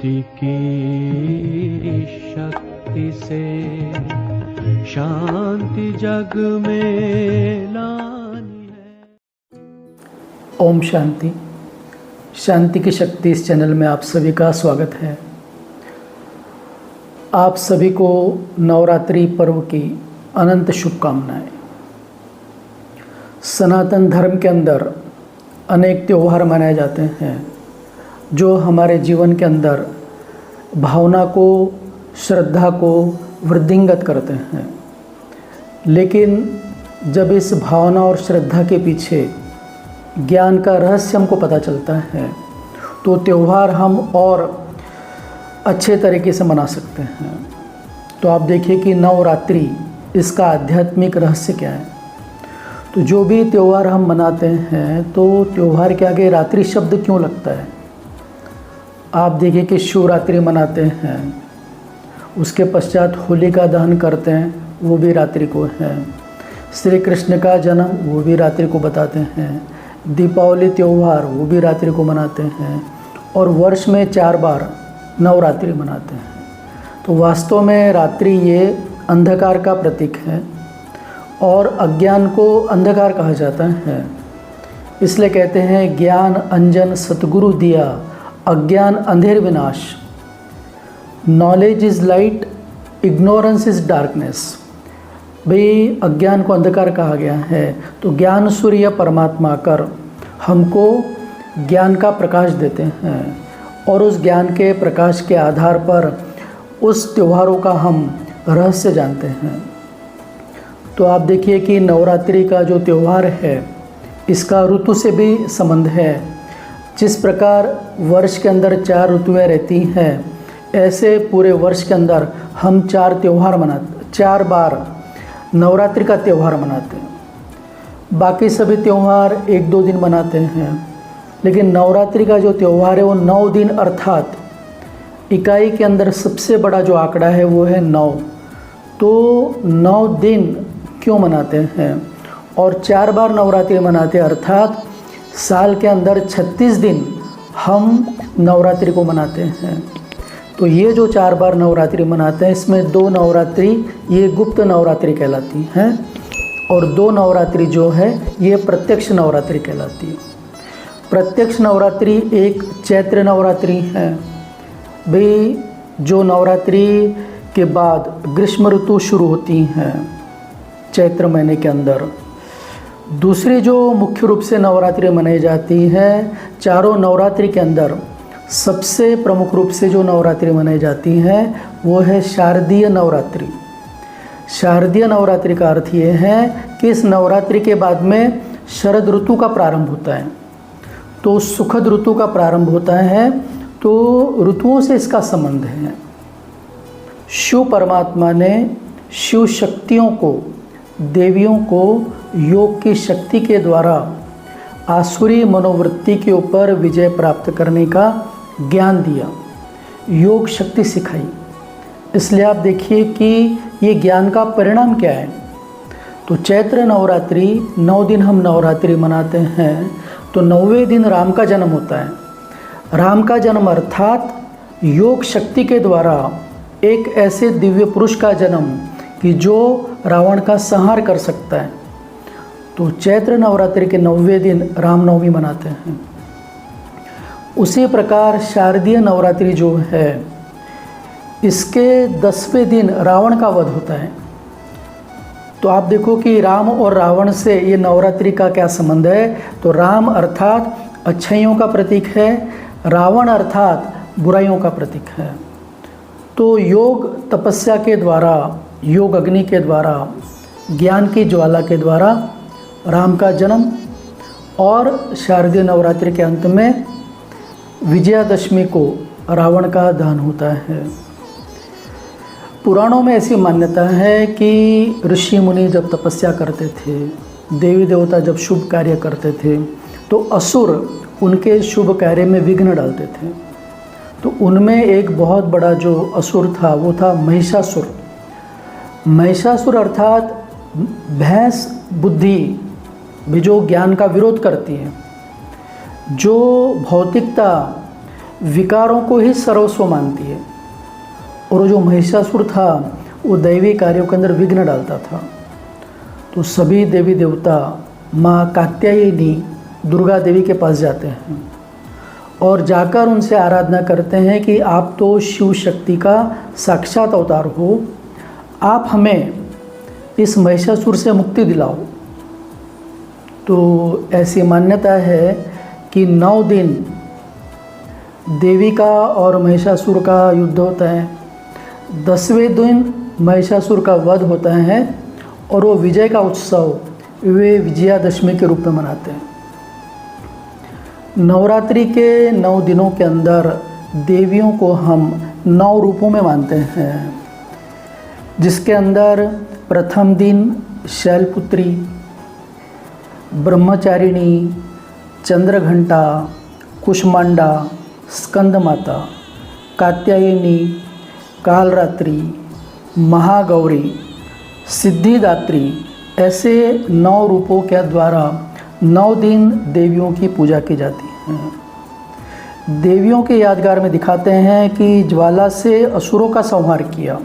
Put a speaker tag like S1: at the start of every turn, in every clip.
S1: शांति की शक्ति से शांति जग में लानी है।
S2: ओम शांति। शांति की शक्ति इस चैनल में आप सभी का स्वागत है। आप सभी को नवरात्रि पर्व की अनंत शुभकामनाएं। सनातन धर्म के अंदर अनेक त्यौहार मनाए जाते हैं जो हमारे जीवन के अंदर भावना को, श्रद्धा को वृद्धिंगत करते हैं। लेकिन जब इस भावना और श्रद्धा के पीछे ज्ञान का रहस्य हमको पता चलता है तो त्यौहार हम और अच्छे तरीके से मना सकते हैं। तो आप देखिए कि नवरात्रि, इसका आध्यात्मिक रहस्य क्या है। तो जो भी त्यौहार हम मनाते हैं तो त्यौहार के आगे रात्रि शब्द क्यों लगता है। आप देखिए कि शिवरात्रि मनाते हैं, उसके पश्चात होलिका दहन करते हैं, वो भी रात्रि को है। श्री कृष्ण का जन्म, वो भी रात्रि को बताते हैं। दीपावली त्यौहार, वो भी रात्रि को मनाते हैं। और वर्ष में 4 बार नवरात्रि मनाते हैं। तो वास्तव में रात्रि ये अंधकार का प्रतीक है और अज्ञान को अंधकार कहा जाता है। इसलिए कहते हैं ज्ञान अंजन सतगुरु दिया, अज्ञान अंधेर विनाश। Knowledge is light, ignorance is darkness. भाई अज्ञान को अंधकार कहा गया है तो ज्ञान सूर्य परमात्मा कर हमको ज्ञान का प्रकाश देते हैं और उस ज्ञान के प्रकाश के आधार पर उस त्योहारों का हम रहस्य जानते हैं। तो आप देखिए कि नवरात्रि का जो त्यौहार है इसका ऋतु से भी संबंध है। जिस प्रकार वर्ष के अंदर 4 ऋतुएं रहती हैं, ऐसे पूरे वर्ष के अंदर हम 4 त्यौहार मनाते, 4 बार नवरात्रि का त्यौहार मनाते हैं। बाकी सभी त्यौहार 1-2 दिन मनाते हैं, लेकिन नवरात्रि का जो त्यौहार है वो 9 दिन, अर्थात इकाई के अंदर सबसे बड़ा जो आंकड़ा है वो है 9। तो 9 दिन क्यों मनाते हैं और 4 बार नवरात्रि मनाते हैं, अर्थात साल के अंदर 36 दिन हम नवरात्रि को मनाते हैं। तो ये जो 4 बार नवरात्रि मनाते हैं, इसमें 2 नवरात्रि ये गुप्त नवरात्रि कहलाती हैं और 2 नवरात्रि जो है ये प्रत्यक्ष नवरात्रि कहलाती है। प्रत्यक्ष नवरात्रि एक चैत्र नवरात्रि है। भाई जो नवरात्रि के बाद ग्रीष्म ऋतु शुरू होती हैं चैत्र महीने के अंदर। दूसरी जो मुख्य रूप से नवरात्रि मनाई जाती है, चारों नवरात्रि के अंदर सबसे प्रमुख रूप से जो नवरात्रि मनाई जाती है वो है शारदीय नवरात्रि। शारदीय नवरात्रि का अर्थ ये है कि इस नवरात्रि के बाद में शरद ऋतु का प्रारंभ होता है। तो सुखद ऋतु का प्रारंभ होता है, तो ऋतुओं से इसका संबंध है। शिव परमात्मा ने शिव शक्तियों को, देवियों को योग की शक्ति के द्वारा आसुरी मनोवृत्ति के ऊपर विजय प्राप्त करने का ज्ञान दिया, योग शक्ति सिखाई। इसलिए आप देखिए कि ये ज्ञान का परिणाम क्या है। तो चैत्र नवरात्रि 9 दिन हम नवरात्रि मनाते हैं, तो 9वें दिन राम का जन्म होता है। राम का जन्म अर्थात योग शक्ति के द्वारा एक ऐसे दिव्य पुरुष का जन्म कि जो रावण का संहार कर सकता है। तो चैत्र नवरात्रि के 9वें दिन रामनवमी मनाते हैं। उसी प्रकार शारदीय नवरात्रि जो है इसके 10वें दिन रावण का वध होता है। तो आप देखो कि राम और रावण से ये नवरात्रि का क्या संबंध है। तो राम अर्थात अच्छाइयों का प्रतीक है, रावण अर्थात बुराइयों का प्रतीक है। तो योग तपस्या के द्वारा, योग अग्नि के द्वारा, ज्ञान की ज्वाला के द्वारा राम का जन्म और शारदीय नवरात्रि के अंत में विजयादशमी को रावण का दहन होता है। पुराणों में ऐसी मान्यता है कि ऋषि मुनि जब तपस्या करते थे, देवी देवता जब शुभ कार्य करते थे, तो असुर उनके शुभ कार्य में विघ्न डालते थे। तो उनमें एक बहुत बड़ा जो असुर था वो था महिषासुर। महिषासुर अर्थात भैंस बुद्धि भी जो ज्ञान का विरोध करती है, जो भौतिकता विकारों को ही सर्वस्व मानती है, और जो महिषासुर था वो दैवी कार्यों के अंदर विघ्न डालता था। तो सभी देवी देवता माँ कात्यायनी दुर्गा देवी के पास जाते हैं और जाकर उनसे आराधना करते हैं कि आप तो शिव शक्ति का साक्षात अवतार हो, आप हमें इस महिषासुर से मुक्ति दिलाओ। तो ऐसी मान्यता है कि 9 दिन देवी का और महिषासुर का युद्ध होता है। 10वें दिन महिषासुर का वध होता है और वो विजय का उत्सव वे विजयादशमी के रूप में मनाते हैं। नवरात्रि के 9 दिनों के अंदर देवियों को हम 9 रूपों में मानते हैं, जिसके अंदर प्रथम दिन शैलपुत्री, ब्रह्मचारिणी, चंद्रघंटा, कुष्मांडा, स्कंद माता, कात्यायनी, कालरात्रि, महागौरी, सिद्धिदात्री, ऐसे 9 रूपों के द्वारा 9 दिन देवियों की पूजा की जाती है। देवियों के यादगार में दिखाते हैं कि ज्वाला से असुरों का संहार किया।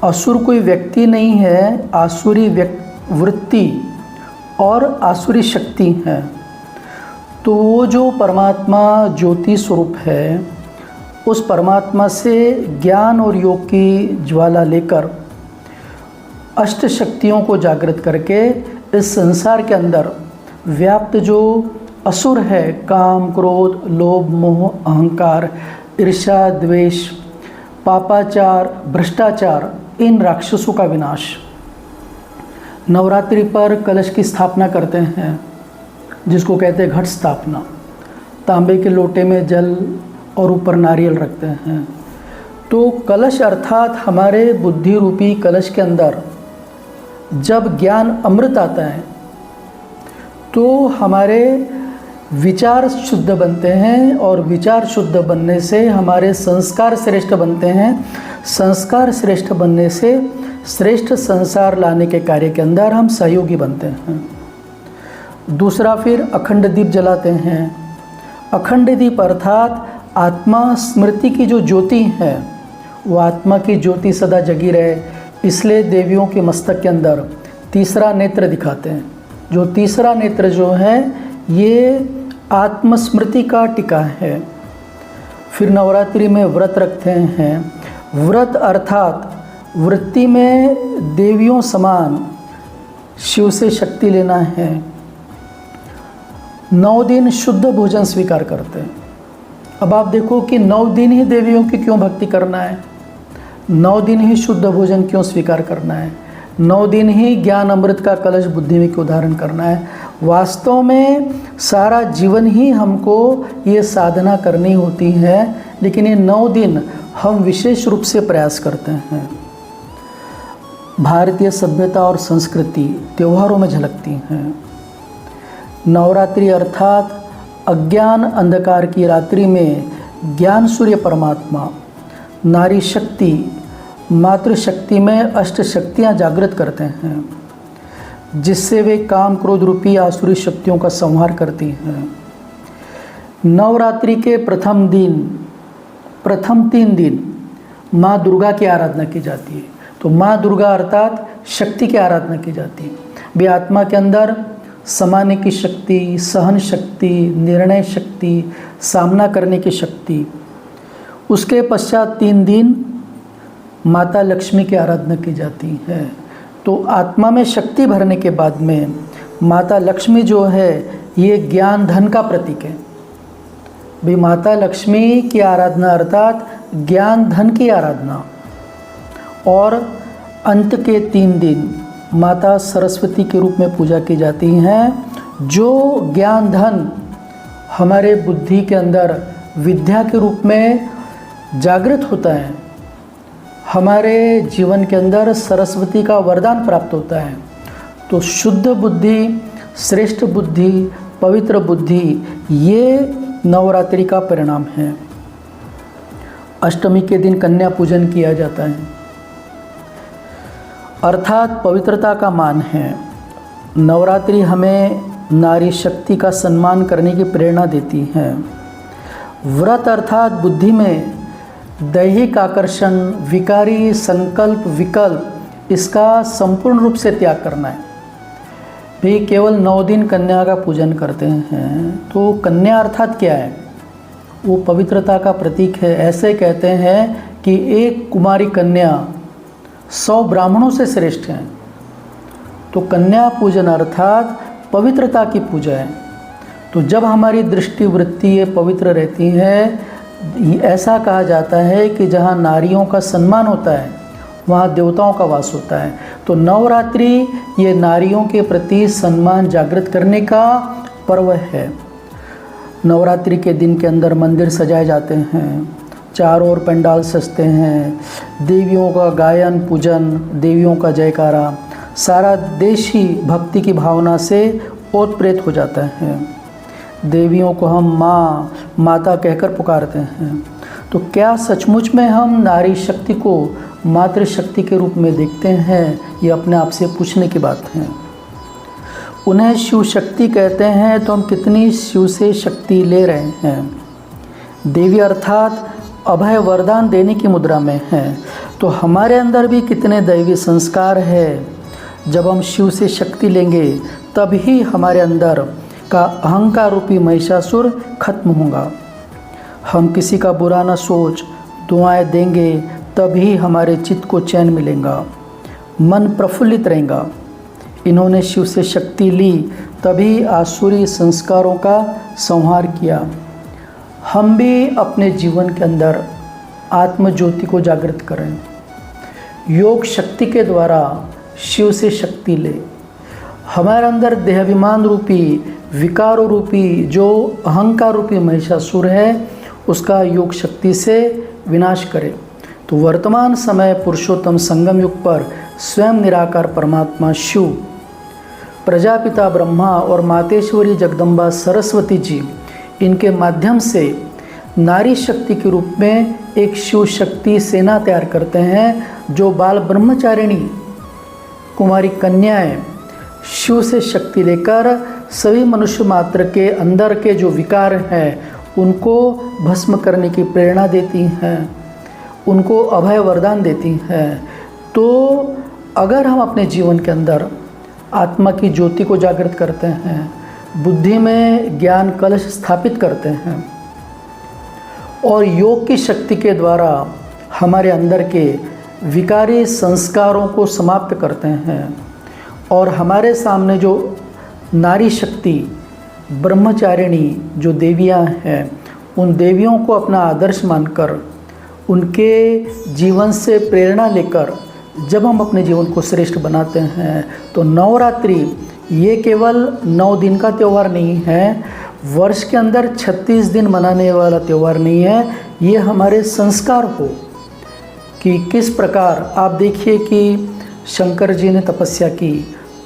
S2: असुर कोई व्यक्ति नहीं है, आसुरी वृत्ति और आसुरी शक्ति है। तो वो जो परमात्मा ज्योति स्वरूप है, उस परमात्मा से ज्ञान और योग की ज्वाला लेकर अष्ट शक्तियों को जागृत करके इस संसार के अंदर व्याप्त जो असुर है, काम, क्रोध, लोभ, मोह, अहंकार, ईर्ष्या, द्वेष, पापाचार, भ्रष्टाचार, इन राक्षसों का विनाश। नवरात्रि पर कलश की स्थापना करते हैं, जिसको कहते हैं घट स्थापना। तांबे के लोटे में जल और ऊपर नारियल रखते हैं। तो कलश अर्थात हमारे बुद्धि रूपी कलश के अंदर जब ज्ञान अमृत आता है तो हमारे विचार शुद्ध बनते हैं, और विचार शुद्ध बनने से हमारे संस्कार श्रेष्ठ बनते हैं। संस्कार श्रेष्ठ बनने से श्रेष्ठ संसार लाने के कार्य के अंदर हम सहयोगी बनते हैं। दूसरा, फिर अखंड दीप जलाते हैं। अखंड दीप अर्थात आत्मा स्मृति की जो ज्योति है, वो आत्मा की ज्योति सदा जगी रहे, इसलिए देवियों के मस्तक के अंदर तीसरा नेत्र दिखाते हैं। जो तीसरा नेत्र जो है ये आत्मस्मृति का टीका है। फिर नवरात्रि में व्रत रखते हैं। व्रत अर्थात वृत्ति में देवियों समान शिव से शक्ति लेना है। 9 दिन शुद्ध भोजन स्वीकार करते हैं। अब आप देखो कि 9 दिन ही देवियों की क्यों भक्ति करना है, 9 दिन ही शुद्ध भोजन क्यों स्वीकार करना है, 9 दिन ही ज्ञान अमृत का कलश बुद्धि में क्यों धारण करना है। वास्तव में सारा जीवन ही हमको ये साधना करनी होती है, लेकिन ये 9 दिन हम विशेष रूप से प्रयास करते हैं। भारतीय सभ्यता और संस्कृति त्योहारों में झलकती हैं। नवरात्रि अर्थात अज्ञान अंधकार की रात्रि में ज्ञान सूर्य परमात्मा नारी शक्ति मातृशक्ति में अष्ट शक्तियाँ जागृत करते हैं, जिससे वे काम क्रोध रूपी आसुरी शक्तियों का संहार करती हैं। नवरात्रि के प्रथम 3 दिन माँ दुर्गा की आराधना की जाती है। तो माँ दुर्गा अर्थात शक्ति की आराधना की जाती है। वे आत्मा के अंदर समाने की शक्ति, सहन शक्ति, निर्णय शक्ति, सामना करने की शक्ति। उसके पश्चात 3 दिन माता लक्ष्मी की आराधना की जाती है। तो आत्मा में शक्ति भरने के बाद में माता लक्ष्मी जो है ये ज्ञान धन का प्रतीक है। भी माता लक्ष्मी की आराधना अर्थात ज्ञान धन की आराधना। और अंत के 3 दिन माता सरस्वती के रूप में पूजा की जाती हैं, जो ज्ञान धन हमारे बुद्धि के अंदर विद्या के रूप में जागृत होता है। हमारे जीवन के अंदर सरस्वती का वरदान प्राप्त होता है। तो शुद्ध बुद्धि, श्रेष्ठ बुद्धि, पवित्र बुद्धि, ये नवरात्रि का परिणाम है। अष्टमी के दिन कन्या पूजन किया जाता है, अर्थात पवित्रता का मान है। नवरात्रि हमें नारी शक्ति का सम्मान करने की प्रेरणा देती है। व्रत अर्थात बुद्धि में दैहिक आकर्षण, विकारी संकल्प, विकल्प, इसका संपूर्ण रूप से त्याग करना है। भी केवल 9 दिन कन्या का पूजन करते हैं। तो कन्या अर्थात क्या है? वो पवित्रता का प्रतीक है। ऐसे कहते हैं कि एक कुमारी कन्या 100 ब्राह्मणों से श्रेष्ठ हैं। तो कन्या पूजन अर्थात पवित्रता की पूजा है। तो जब हमारी दृष्टि वृत्ति ये पवित्र रहती है, ऐसा कहा जाता है कि जहाँ नारियों का सम्मान होता है वहाँ देवताओं का वास होता है। तो नवरात्रि ये नारियों के प्रति सम्मान जागृत करने का पर्व है। नवरात्रि के दिन के अंदर मंदिर सजाए जाते हैं, चारों ओर पंडाल सजते हैं, देवियों का गायन पूजन, देवियों का जयकारा, सारा देश ही भक्ति की भावना से ओतप्रेत हो जाता है। देवियों को हम माँ, माता कहकर पुकारते हैं। तो क्या सचमुच में हम नारी शक्ति को मातृशक्ति के रूप में देखते हैं? ये अपने आप से पूछने की बात है। उन्हें शिव शक्ति कहते हैं, तो हम कितनी शिव से शक्ति ले रहे हैं? देवी अर्थात अभय वरदान देने की मुद्रा में है। तो हमारे अंदर भी कितने दैवी संस्कार है। जब हम शिव से शक्ति लेंगे तभी हमारे अंदर का अहंकार रूपी महिषासुर खत्म होगा। हम किसी का बुरा न सोच, दुआएं देंगे तभी हमारे चित्त को चैन मिलेगा, मन प्रफुल्लित रहेगा। इन्होंने शिव से शक्ति ली तभी आसुरी संस्कारों का संहार किया। हम भी अपने जीवन के अंदर आत्म ज्योति को जागृत करें, योग शक्ति के द्वारा शिव से शक्ति ले। हमारे अंदर देहाभिमान रूपी, विकारों रूपी, जो अहंकार रूपी महिषासुर है, उसका योग शक्ति से विनाश करे। तो वर्तमान समय पुरुषोत्तम संगम युग पर स्वयं निराकार परमात्मा शिव, प्रजापिता ब्रह्मा और मातेश्वरी जगदम्बा सरस्वती जी, इनके माध्यम से नारी शक्ति के रूप में एक शिव शक्ति सेना तैयार करते हैं, जो बाल ब्रह्मचारिणी कुमारी कन्याएं शिव से शक्ति लेकर सभी मनुष्य मात्र के अंदर के जो विकार हैं उनको भस्म करने की प्रेरणा देती हैं, उनको अभय वरदान देती हैं। तो अगर हम अपने जीवन के अंदर आत्मा की ज्योति को जागृत करते हैं, बुद्धि में ज्ञान कलश स्थापित करते हैं और योग की शक्ति के द्वारा हमारे अंदर के विकारी संस्कारों को समाप्त करते हैं और हमारे सामने जो नारी शक्ति ब्रह्मचारिणी जो देवियां हैं, उन देवियों को अपना आदर्श मानकर उनके जीवन से प्रेरणा लेकर जब हम अपने जीवन को श्रेष्ठ बनाते हैं, तो नवरात्रि ये केवल 9 दिन का त्यौहार नहीं है, वर्ष के अंदर 36 दिन मनाने वाला त्यौहार नहीं है। ये हमारे संस्कार हो कि किस प्रकार आप देखिए कि शंकर जी ने तपस्या की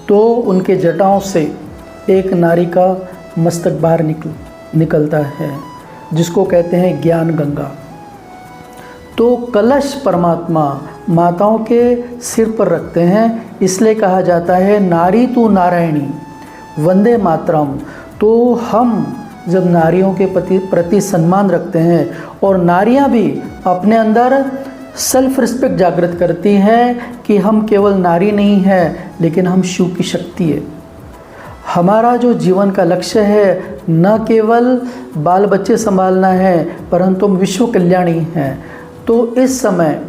S2: तो उनके जटाओं से एक नारी का मस्तक बाहर निकलता है, जिसको कहते हैं ज्ञान गंगा। तो कलश परमात्मा माताओं के सिर पर रखते हैं, इसलिए कहा जाता है नारी तू नारायणी वंदे मातरम। तो हम जब नारियों के प्रति सम्मान रखते हैं और नारियां भी अपने अंदर सेल्फ रिस्पेक्ट जागृत करती हैं कि हम केवल नारी नहीं हैं, लेकिन हम शिव की शक्ति है। हमारा जो जीवन का लक्ष्य है न केवल बाल बच्चे संभालना है, परंतु हम विश्व कल्याणी हैं। तो इस समय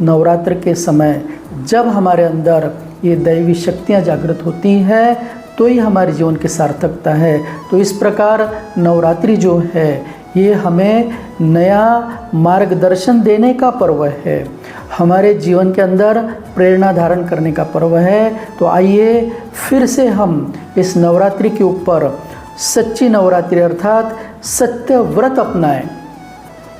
S2: नवरात्र के समय जब हमारे अंदर ये दैवी शक्तियाँ जागृत होती हैं, तो ही हमारे जीवन की सार्थकता है। तो इस प्रकार नवरात्रि जो है ये हमें नया मार्गदर्शन देने का पर्व है, हमारे जीवन के अंदर प्रेरणा धारण करने का पर्व है। तो आइए फिर से हम इस नवरात्रि के ऊपर सच्ची नवरात्रि अर्थात सत्य व्रत अपनाएं।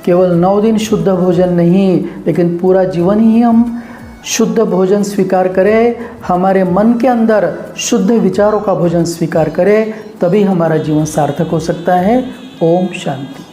S2: केवल 9 दिन शुद्ध भोजन नहीं, लेकिन पूरा जीवन ही हम शुद्ध भोजन स्वीकार करें, हमारे मन के अंदर शुद्ध विचारों का भोजन स्वीकार करें, तभी हमारा जीवन सार्थक हो सकता है। ओम शांति।